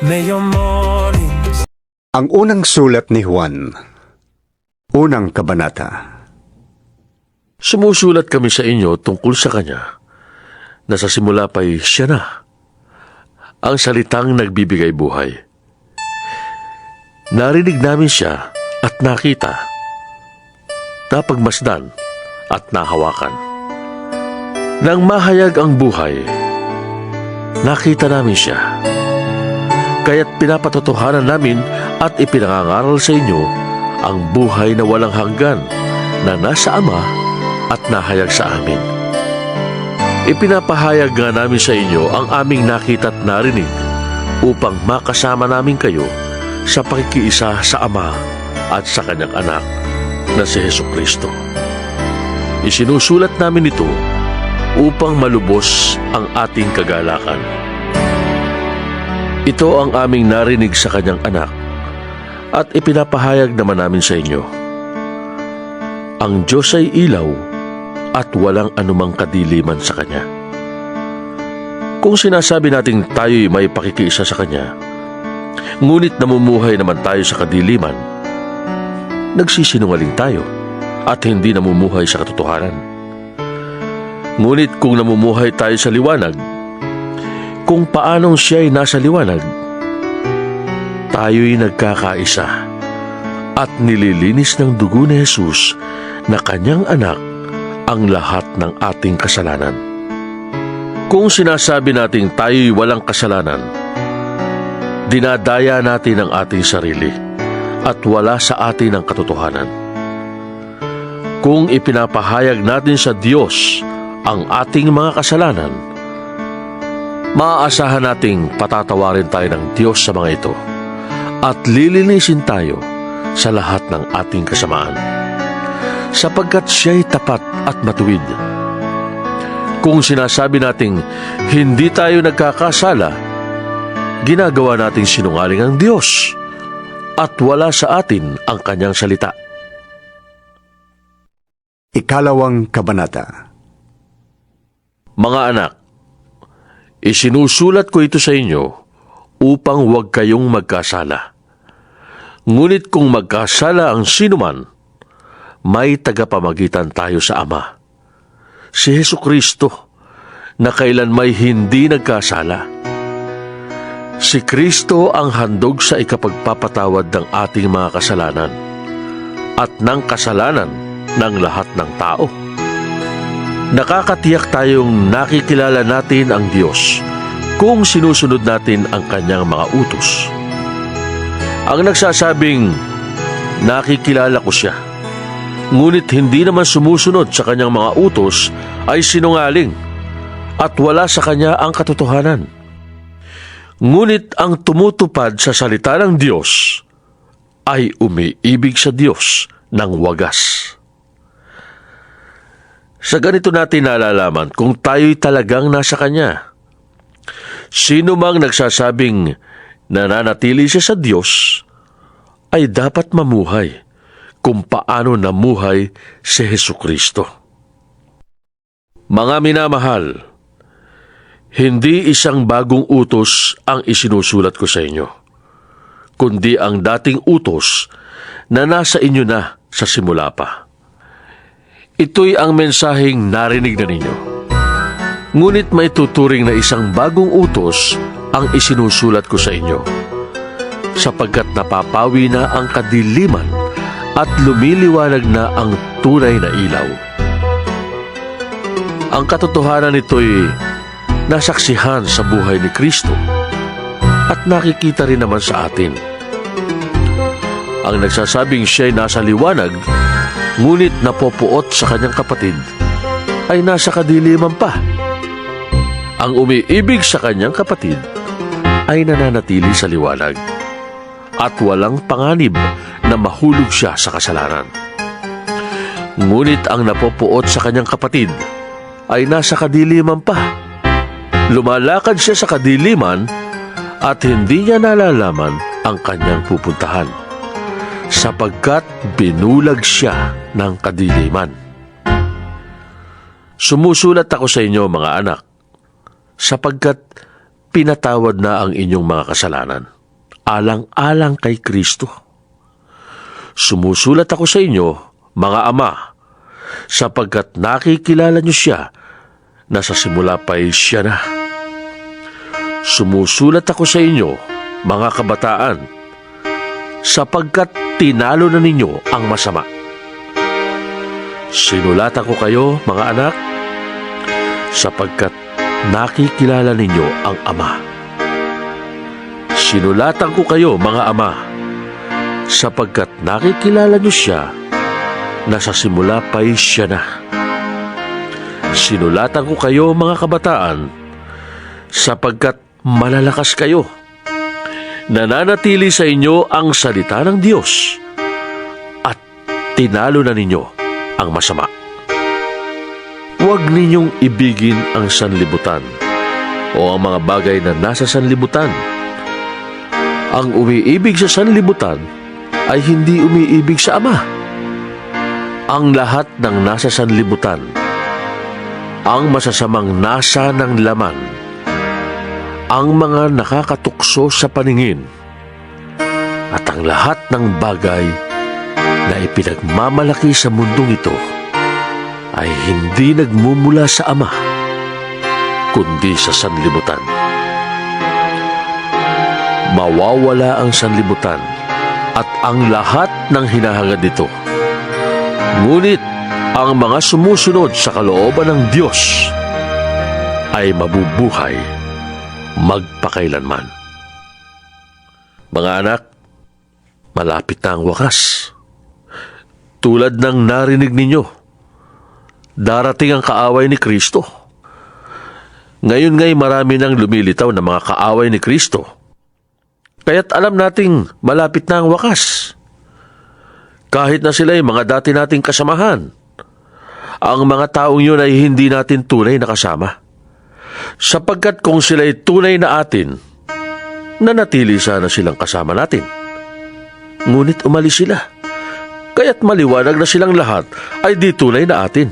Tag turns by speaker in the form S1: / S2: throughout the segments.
S1: May your mornings.
S2: Ang unang sulat ni Juan, unang kabanata.
S3: Sumusulat kami sa inyo tungkol sa Kanya na sa simula pa'y Siya na, ang salitang nagbibigay buhay. Narinig namin Siya at nakita, napagmasdan at nahawakan. Nang mahayag ang buhay, nakita namin Siya. Kaya't pinapatotohanan namin at ipinangangaral sa inyo ang buhay na walang hanggan na nasa Ama at nahayag sa amin. Ipinapahayag nga namin sa inyo ang aming nakita at narinig upang makasama namin kayo sa pakikiisa sa Ama at sa Kanyang Anak na si Hesukristo. Isinusulat namin ito upang malubos ang ating kagalakan. Ito ang aming narinig sa Kanyang Anak at ipinapahayag naman namin sa inyo. Ang Diyos ay ilaw at walang anumang kadiliman sa Kanya. Kung sinasabi nating tayo'y may pakikiisa sa Kanya, ngunit namumuhay naman tayo sa kadiliman, nagsisinungaling tayo at hindi namumuhay sa katotohanan. Ngunit kung namumuhay tayo sa liwanag, kung paanong Siya'y nasa liwanag, tayo'y nagkakaisa at nililinis ng dugo ni Jesus na Kanyang Anak ang lahat ng ating kasalanan. Kung sinasabi nating tayo'y walang kasalanan, dinadaya natin ang ating sarili at wala sa atin ang katotohanan. Kung ipinapahayag natin sa Diyos ang ating mga kasalanan, maaasahan nating patatawarin tayo ng Diyos sa mga ito at lilinisin tayo sa lahat ng ating kasamaan, sapagkat Siya'y tapat at matuwid. Kung sinasabi nating hindi tayo nagkakasala, ginagawa nating sinungaling ang Diyos at wala sa atin ang Kanyang salita.
S2: Ikalawang kabanata.
S3: Mga anak, isinusulat ko ito sa inyo upang huwag kayong magkasala. Ngunit kung magkasala ang sinuman, may tagapamagitan tayo sa Ama, si Hesukristo, na kailanmay hindi nagkasala. Si Kristo ang handog sa ikapagpapatawad ng ating mga kasalanan at ng kasalanan ng lahat ng tao. Nakakatiyak tayong nakikilala natin ang Diyos kung sinusunod natin ang Kanyang mga utos. Ang nagsasabing, nakikilala ko Siya, ngunit hindi naman sumusunod sa Kanyang mga utos ay sinungaling at wala sa Kanya ang katotohanan. Ngunit ang tumutupad sa salita ng Diyos ay umiibig sa Diyos ng wagas. Sa ganito natin nalalaman kung tayo'y talagang nasa Kanya. Sino mang nagsasabing nananatili siya sa Diyos ay dapat mamuhay kung paano namuhay si Hesukristo. Mga minamahal, hindi isang bagong utos ang isinusulat ko sa inyo, kundi ang dating utos na nasa inyo na sa simula pa. Ito'y ang mensaheng narinig na ninyo. Ngunit may tuturing na isang bagong utos ang isinusulat ko sa inyo, sapagkat napapawi na ang kadiliman at lumiliwanag na ang tunay na ilaw. Ang katotohanan nito'y nasaksihan sa buhay ni Kristo at nakikita rin naman sa atin. Ang nagsasabing Siya'y nasa liwanag, ngunit napopuot sa kanyang kapatid, ay nasa kadiliman pa. Ang umiibig sa kanyang kapatid ay nananatili sa liwanag at walang panganib na mahulog siya sa kasalanan. Ngunit ang napopuot sa kanyang kapatid ay nasa kadiliman pa. Lumalakad siya sa kadiliman at hindi niya nalalaman ang kanyang pupuntahan, sapagkat binulag siya ng kadiliman. Sumusulat ako sa inyo, mga anak, sapagkat ipinatawad na ang inyong mga kasalanan, alang-alang kay Kristo. Sumusulat ako sa inyo, mga ama, sapagkat nakikilala niyo siya na sa simula pa'y siya na. Sumusulat ako sa inyo, mga kabataan, sapagkat tinalo na ninyo ang masama. Sinulatan ko kayo, mga anak, sapagkat nakikilala ninyo ang Ama. Sinulatan ko kayo, mga ama, sapagkat nakikilala niyo siya na sa simula pa'y siya na. Sinulatan ko kayo, mga kabataan, sapagkat malalakas kayo. Nananatili sa inyo ang salita ng Diyos at tinalo na ninyo ang masama. Huwag ninyong ibigin ang sanlibutan o ang mga bagay na nasa sanlibutan. Ang umiibig sa sanlibutan ay hindi umiibig sa Ama. Ang lahat ng nasa sanlibutan, ang masasamang nasa ng laman, ang mga nakakatukso sa paningin, at ang lahat ng bagay na ipinagmamalaki sa mundong ito ay hindi nagmumula sa Ama, kundi sa sanlibutan. Mawawala ang sanlibutan at ang lahat ng hinahangad nito. Ngunit ang mga sumusunod sa kalooban ng Diyos ay mabubuhay magpakailanman. Mga anak, malapit na ang wakas. Tulad ng narinig ninyo, darating ang kaaway ni Kristo. Ngayon nga'y marami nang lumilitaw na mga kaaway ni Kristo. Kaya't alam nating malapit na ang wakas. Kahit na sila'y mga dati nating kasamahan, ang mga taong yun ay hindi natin tunay na kasama. Sapagkat kung sila'y tunay na atin, nanatili sana silang kasama natin. Ngunit umalis sila. Kaya't maliwanag na silang lahat ay di tunay na atin.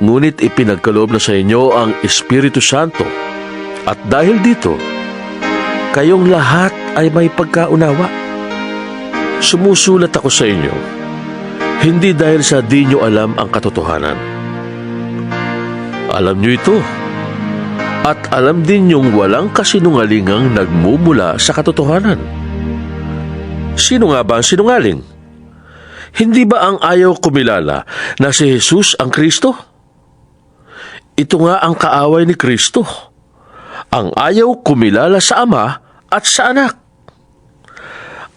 S3: Ngunit ipinagkaloob na sa inyo ang Espiritu Santo, at dahil dito, kayong lahat ay may pagkaunawa. Sumusulat ako sa inyo, hindi dahil sa di nyo alam ang katotohanan. Alam nyo ito, at alam din nyong walang kasinungalingang nagmumula sa katotohanan. Sino nga ba ang sinungaling? Hindi ba ang ayaw kumilala na si Jesus ang Kristo? Ito nga ang kaaway ni Kristo, ang ayaw kumilala sa Ama at sa Anak.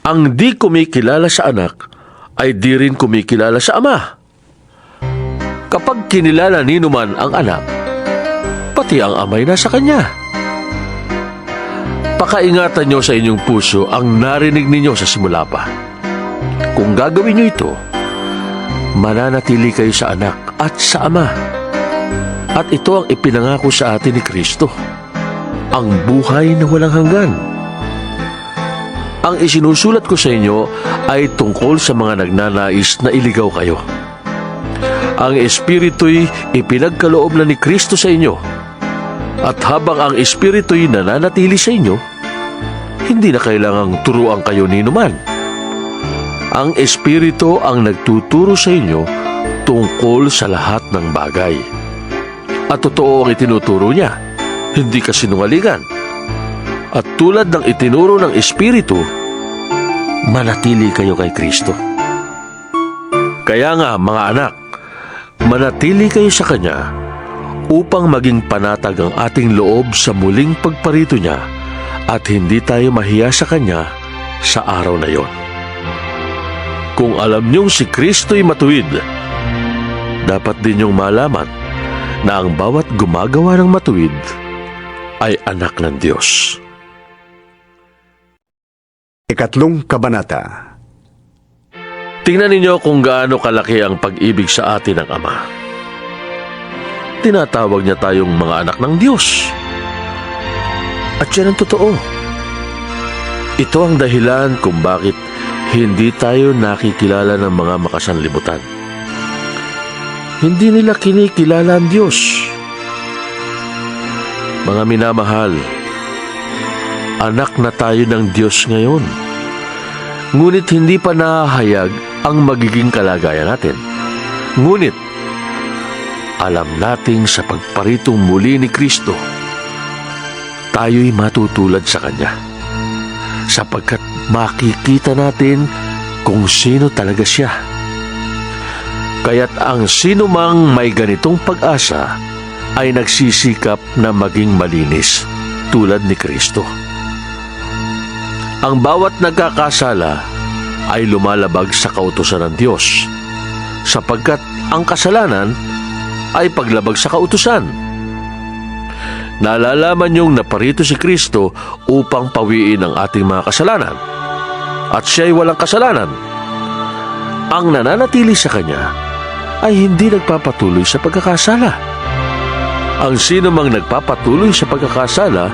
S3: Ang di kumikilala sa Anak ay di rin kumikilala sa Ama. Kapag kinilala ninuman ang Anak, pati ang Ama'y nasa Kanya. Pakaingatan nyo sa inyong puso ang narinig ninyo sa simula pa. Kung gagawin nyo ito, mananatili kayo sa Anak at sa Ama. At ito ang ipinangako sa atin ni Kristo, ang buhay na walang hanggan. Ang isinusulat ko sa inyo ay tungkol sa mga nagnanais na iligaw kayo. Ang Espiritu'y ipinagkaloob na ni Kristo sa inyo. At habang ang Espiritu'y nananatili sa inyo, hindi na kailangang turuan kayo ni numan. Ang Espiritu ang nagtuturo sa inyo tungkol sa lahat ng bagay. At totoo ang itinuturo niya, hindi kasinungalingan. At tulad ng itinuro ng Espiritu, manatili kayo kay Kristo. Kaya nga, mga anak, manatili kayo sa Kanya upang maging panatag ang ating loob sa muling pagparito niya at hindi tayo mahiya sa Kanya sa araw na yon. Kung alam niyong si Kristo'y matuwid, dapat din niyong malaman na ang bawat gumagawa ng matuwid ay anak ng Diyos.
S2: Ikatlong kabanata.
S3: Tingnan ninyo kung gaano kalaki ang pag-ibig sa atin ng Ama. Tinatawag niya tayong mga anak ng Diyos. At yan ang totoo. Ito ang dahilan kung bakit hindi tayo nakikilala ng mga makasanlibutan. Hindi nila kinikilala ang Diyos. Mga minamahal, anak na tayo ng Diyos ngayon. Ngunit hindi pa nahahayag ang magiging kalagayan natin. Ngunit, alam nating sa pagparitong muli ni Kristo, tayo'y matutulad sa Kanya. Sapagkat makikita natin kung sino talaga siya. Kaya't ang sino mang may ganitong pag-asa ay nagsisikap na maging malinis tulad ni Kristo. Ang bawat nagkakasala ay lumalabag sa kautusan ng Diyos, sapagkat ang kasalanan ay paglabag sa kautusan. Nalalaman niyong naparito si Kristo upang pawiin ang ating mga kasalanan, at siya'y walang kasalanan. Ang nananatili sa Kanya ay hindi nagpapatuloy sa pagkakasala. Ang sino mang nagpapatuloy sa pagkakasala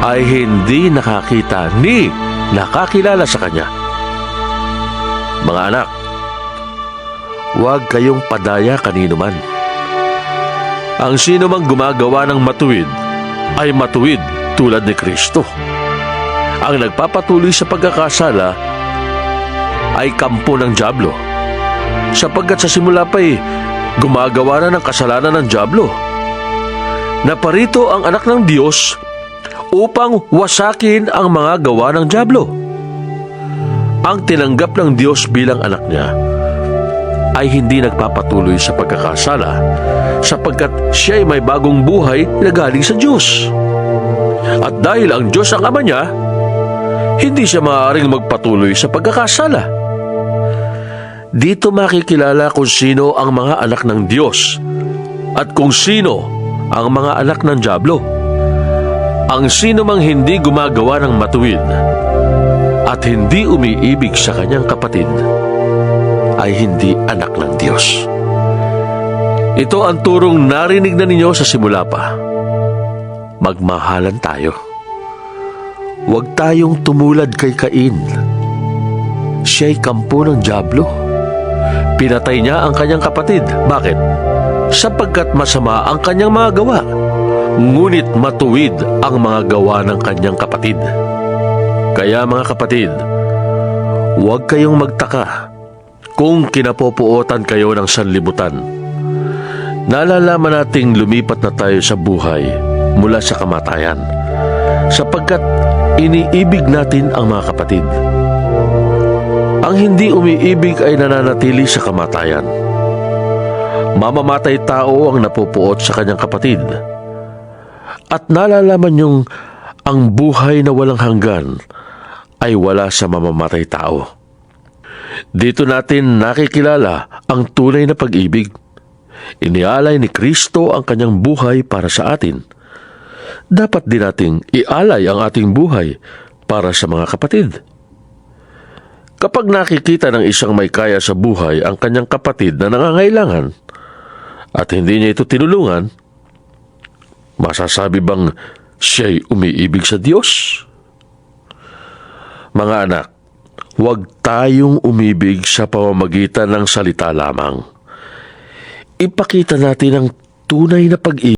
S3: ay hindi nakakita ni nakakilala sa Kanya. Mga anak, huwag kayong padaya kanino man. Ang sino mang gumagawa ng matuwid ay matuwid tulad ni Kristo. Ang nagpapatuloy sa pagkakasala ay kampo ng dyablo, sapagkat sa simula pa'y gumagawa na ng kasalanan ng dyablo. Naparito ang anak ng Diyos upang wasakin ang mga gawa ng dyablo. Ang tinanggap ng Diyos bilang anak niya ay hindi nagpapatuloy sa pagkakasala, sapagkat siya ay may bagong buhay na galing sa Diyos. At dahil ang Diyos ang ama niya, hindi siya maaaring magpatuloy sa pagkakasala. Dito makikilala kung sino ang mga anak ng Diyos at kung sino ang mga anak ng dyablo. Ang sino mang hindi gumagawa ng matuwid at hindi umiibig sa kanyang kapatid ay hindi anak ng Diyos. Ito ang turong narinig na ninyo sa simula pa. Magmahalan tayo. Huwag tayong tumulad kay Cain. Siya'y kampo ng dyablo. Pinatay niya ang kanyang kapatid. Bakit? Sapagkat masama ang kanyang mga gawa, ngunit matuwid ang mga gawa ng kanyang kapatid. Kaya mga kapatid, huwag kayong magtaka kung kinapopuotan kayo ng sanlibutan. Nalalaman nating lumipat na tayo sa buhay mula sa kamatayan, sapagkat iniibig natin ang mga kapatid. Ang hindi umiibig ay nananatili sa kamatayan. Mamamatay tao ang napupuot sa kanyang kapatid. At nalalaman niyong ang buhay na walang hanggan ay wala sa mamamatay tao. Dito natin nakikilala ang tunay na pag-ibig. Inialay ni Kristo ang kanyang buhay para sa atin. Dapat din nating ialay ang ating buhay para sa mga kapatid. Kapag nakikita ng isang may kaya sa buhay ang kanyang kapatid na nangangailangan at hindi niya ito tinulungan, masasabi bang siya'y umiibig sa Diyos? Mga anak, huwag tayong umibig sa pamamagitan ng salita lamang. Ipakita natin ang tunay na pag-ibig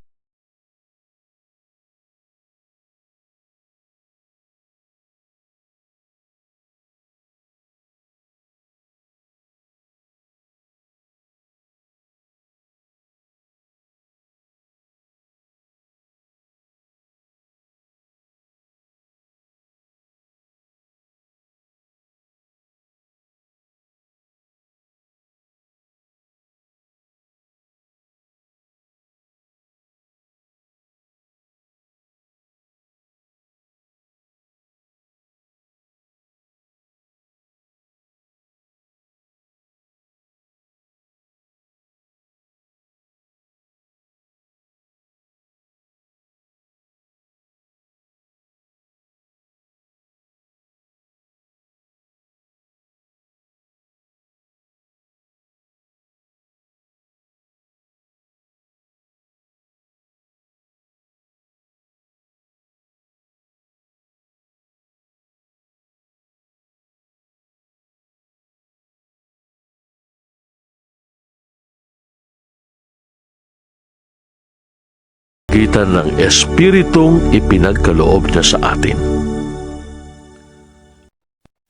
S3: kita ng Espiritong ipinagkaloob niya sa atin.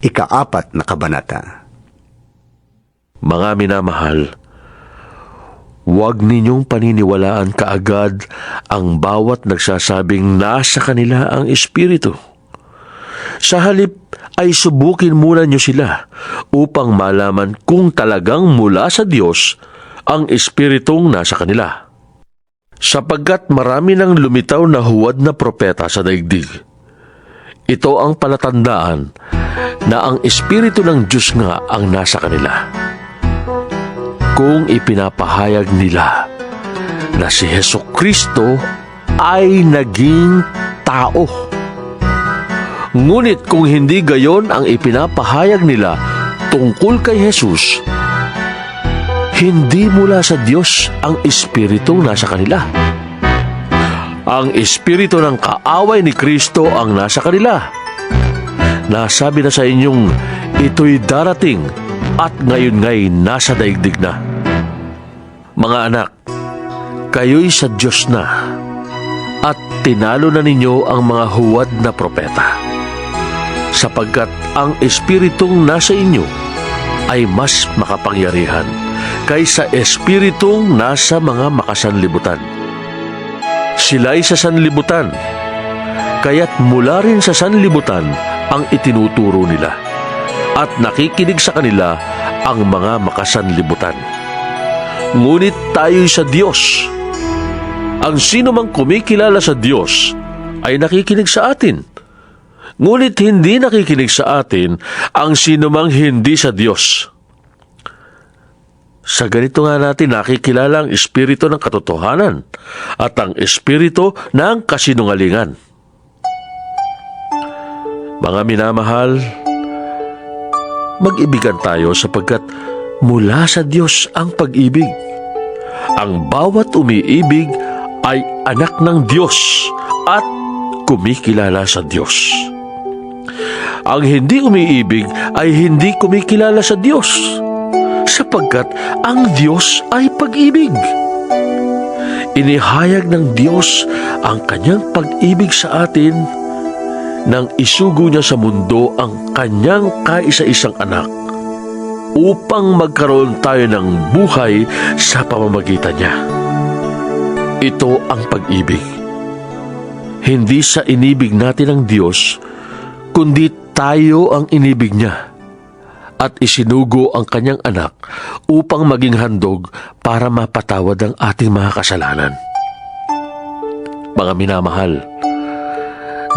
S2: Ika-4 na kabanata.
S3: Mga minamahal, huwag ninyong paniniwalaan kaagad ang bawat nagsasabing nasa kanila ang Espiritu. Sa halip ay subukin muna niyo sila upang malaman kung talagang mula sa Diyos ang Espiritong nasa kanila. Sapagkat marami nang lumitaw na huwad na propeta sa daigdig. Ito ang palatandaan na ang Espiritu ng Diyos nga ang nasa kanila. Kung ipinapahayag nila na si Hesukristo ay naging tao. Ngunit kung hindi gayon ang ipinapahayag nila tungkol kay Jesus, hindi mula sa Diyos ang Espiritu nasa kanila. Ang Espiritu ng kaaway ni Kristo ang nasa kanila. Nasabi na sa inyong ito'y darating at ngayon nga'y nasa daigdig na. Mga anak, kayo'y sa Diyos na at tinalo na ninyo ang mga huwad na propeta. Sapagkat ang Espiritong nasa inyo ay mas makapangyarihan kaysa Espiritong nasa mga makasanlibutan. Sila'y sa sanlibutan, kaya't mula rin sa sanlibutan ang itinuturo nila, at nakikinig sa kanila ang mga makasanlibutan. Ngunit tayo'y sa Diyos. Ang sino mang kumikilala sa Diyos ay nakikinig sa atin. Ngunit hindi nakikinig sa atin ang sino mang hindi sa Diyos. Sa ganito nga natin nakikilala ang Espiritu ng katotohanan at ang Espiritu ng kasinungalingan. Mga minamahal, mag-ibigan tayo sapagkat mula sa Diyos ang pag-ibig. Ang bawat umiibig ay anak ng Diyos at kumikilala sa Diyos. Ang hindi umiibig ay hindi kumikilala sa Diyos, sapagkat ang Diyos ay pag-ibig. Inihayag ng Diyos ang kanyang pag-ibig sa atin nang isugo niya sa mundo ang kanyang kaisa-isang anak upang magkaroon tayo ng buhay sa pamamagitan niya. Ito ang pag-ibig. Hindi sa inibig natin ang Diyos, kundi tayo ang inibig niya at isinugo ang kanyang anak upang maging handog para mapatawad ang ating mga kasalanan. Mga minamahal,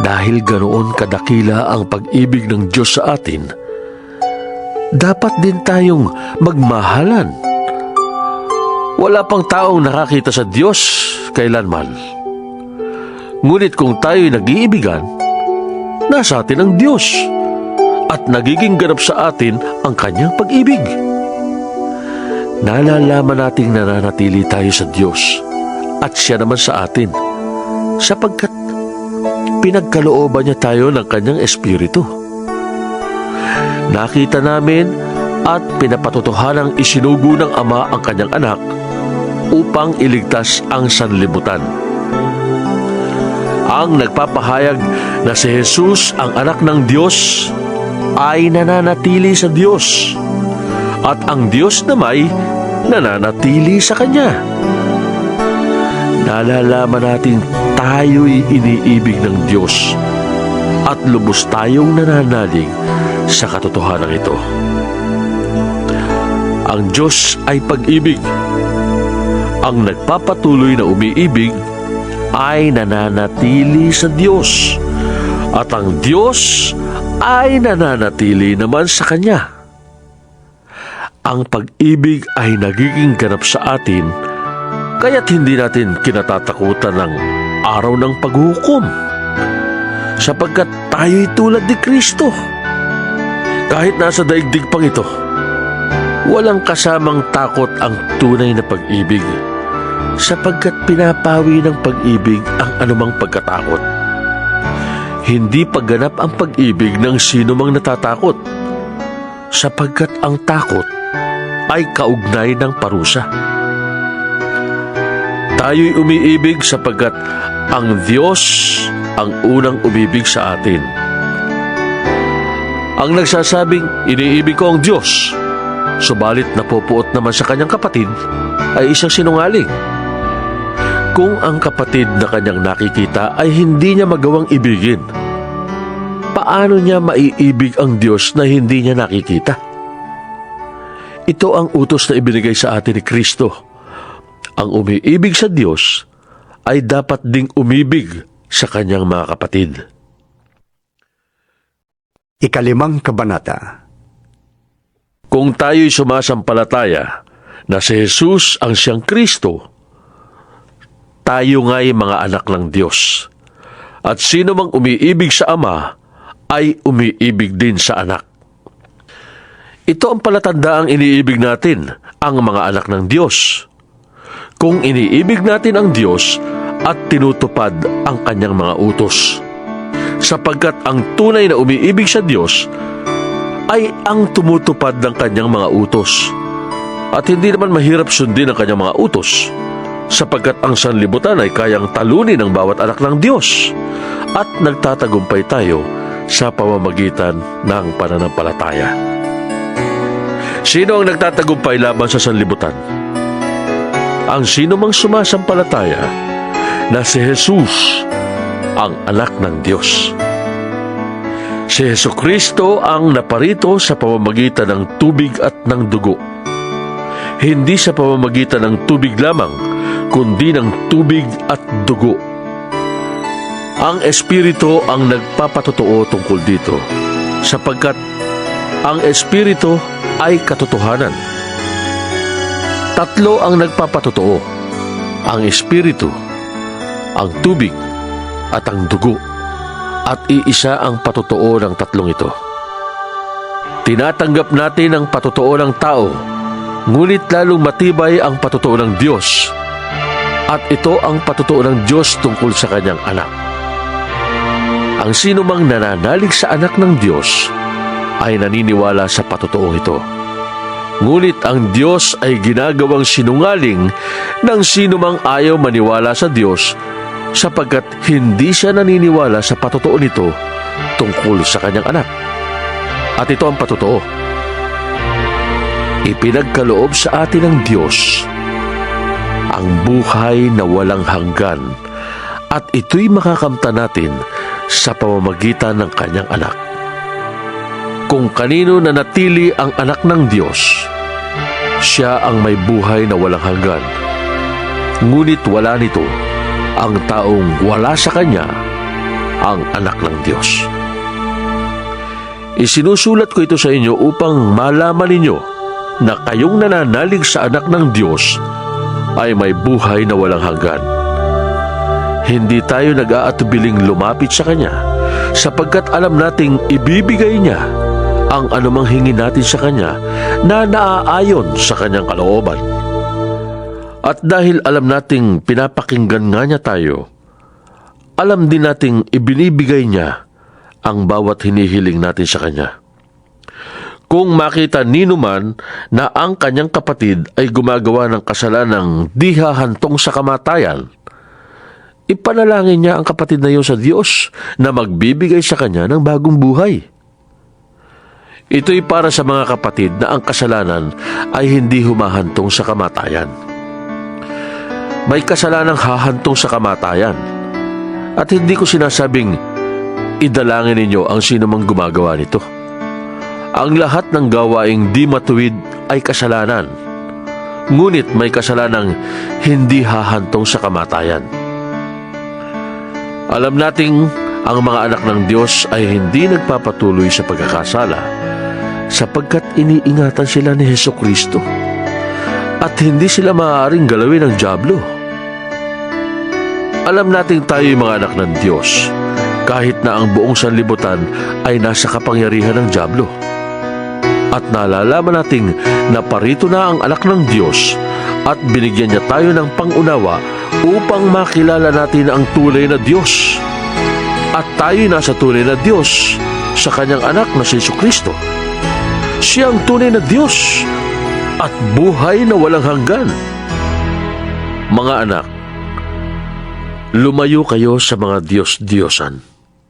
S3: dahil ganoon kadakila ang pag-ibig ng Diyos sa atin, dapat din tayong magmahalan. Wala pang taong nakakita sa Diyos kailanman. Ngunit kung tayo'y nag-iibigan, nasa atin ang Diyos at nagiging ganap sa atin ang kanyang pag-ibig. Nalalaman nating nananatili tayo sa Diyos at siya naman sa atin, sapagkat pinagkalooban niya tayo ng kanyang Espiritu. Nakita namin at pinapatotohanang isinugo ng Ama ang kanyang anak upang iligtas ang sanlibutan. Ang nagpapahayag na si Jesus ang anak ng Diyos ay nananatili sa Diyos at ang Diyos namay nananatili sa Kanya. Nalalaman natin tayo'y iniibig ng Diyos at lubos tayong nananalig sa katotohanan ito. Ang Diyos ay pag-ibig. Ang nagpapatuloy na umiibig ay nananatili sa Diyos at ang Diyos ay nananatili naman sa Kanya. Ang pag-ibig ay nagiging ganap sa atin, kaya't hindi natin kinatatakutan ng araw ng paghukom, sapagkat tayo'y tulad ni Kristo. Kahit nasa daigdig pang ito, walang kasamang takot ang tunay na pag-ibig, sapagkat pinapawi ng pag-ibig ang anumang pagkatakot. Hindi pagganap ang pag-ibig ng sino mang natatakot, sapagkat ang takot ay kaugnay ng parusa. Tayo'y umiibig sapagkat ang Diyos ang unang umibig sa atin. Ang nagsasabing, iniibig ko ang Diyos, subalit napupuot naman sa kanyang kapatid, ay isang sinungaling. Kung ang kapatid na kanyang nakikita ay hindi niya magawang ibigin, paano niya maiibig ang Diyos na hindi niya nakikita? Ito ang utos na ibinigay sa atin ni Kristo. Ang umiibig sa Diyos ay dapat ding umibig sa kanyang mga kapatid.
S2: 5 kabanata.
S3: Kung tayo'y sumasampalataya na si Jesus ang siyang Kristo, tayo nga'y mga anak ng Diyos. At sino mang umiibig sa Ama ay umiibig din sa anak. Ito ang palatandaang iniibig natin, ang mga anak ng Diyos. Kung iniibig natin ang Diyos at tinutupad ang kanyang mga utos. Sapagkat ang tunay na umiibig sa Diyos ay ang tumutupad ng kanyang mga utos. At hindi naman mahirap sundin ang kanyang mga utos, sapagkat ang sanlibutan ay kayang talunin ng bawat anak ng Diyos at nagtatagumpay tayo sa pamamagitan ng pananampalataya. Sino ang nagtatagumpay laban sa sanlibutan? Ang sino mang sumasampalataya na si Jesus ang anak ng Diyos. Si Jesucristo ang naparito sa pamamagitan ng tubig at ng dugo. Hindi sa pamamagitan ng tubig lamang, kundi ng tubig at dugo. Ang Espiritu ang nagpapatotoo tungkol dito, sapagkat ang Espiritu ay katotohanan. Tatlo ang nagpapatotoo: ang Espiritu, ang tubig, at ang dugo. At iisa ang patotoo ng tatlong ito. Tinatanggap natin ang patotoo ng tao, ngunit lalong matibay ang patotoo ng Diyos. At ito ang patotoo ng Diyos tungkol sa kanyang anak. Ang sino mang nananalig sa anak ng Diyos ay naniniwala sa patotoong ito. Ngunit ang Diyos ay ginagawang sinungaling ng sino mang ayaw maniwala sa Diyos, sapagkat hindi siya naniniwala sa patotoo nito tungkol sa kanyang anak. At ito ang patotoo: ipinagkaloob sa atin ng Diyos ang buhay na walang hanggan, at ito'y makakamtan natin sa pamamagitan ng kanyang anak. Kung kanino nanatili ang anak ng Diyos, siya ang may buhay na walang hanggan. Ngunit wala nito ang taong wala sa kanya, ang anak ng Diyos. Isinusulat ko ito sa inyo upang malaman ninyo na kayong nananalig sa anak ng Diyos ay may buhay na walang hanggan. Hindi tayo nag-aatubiling lumapit sa Kanya, sapagkat alam nating ibibigay Niya ang anumang hingin natin sa Kanya na naaayon sa Kanyang kalooban. At dahil alam nating pinapakinggan nga Niya tayo, alam din nating ibinibigay Niya ang bawat hinihiling natin sa Kanya. Kung makita nino man na ang kanyang kapatid ay gumagawa ng kasalanang di hahantong sa kamatayan, ipanalangin niya ang kapatid na iyon sa Diyos na magbibigay sa kanya ng bagong buhay. Ito'y para sa mga kapatid na ang kasalanan ay hindi humahantong sa kamatayan. May kasalanang hahantong sa kamatayan, at hindi ko sinasabing idalangin ninyo ang sino mang gumagawa nito. Ang lahat ng gawaing di matuwid ay kasalanan, ngunit may kasalanang hindi hahantong sa kamatayan. Alam nating ang mga anak ng Diyos ay hindi nagpapatuloy sa pagkakasala, sapagkat iniingatan sila ni Jesucristo, at hindi sila maaaring galawin ng dyablo. Alam nating tayo'y mga anak ng Diyos, kahit na ang buong sanlibutan ay nasa kapangyarihan ng dyablo. At nalalaman nating naparito na ang anak ng Diyos at binigyan niya tayo ng pangunawa upang makilala natin ang tunay na Diyos. At tayo'y nasa tunay na Diyos sa kanyang anak na si Jesucristo. Siya ang tunay na Diyos at buhay na walang hanggan. Mga anak, Lumayo kayo sa mga Diyos-Diyosan.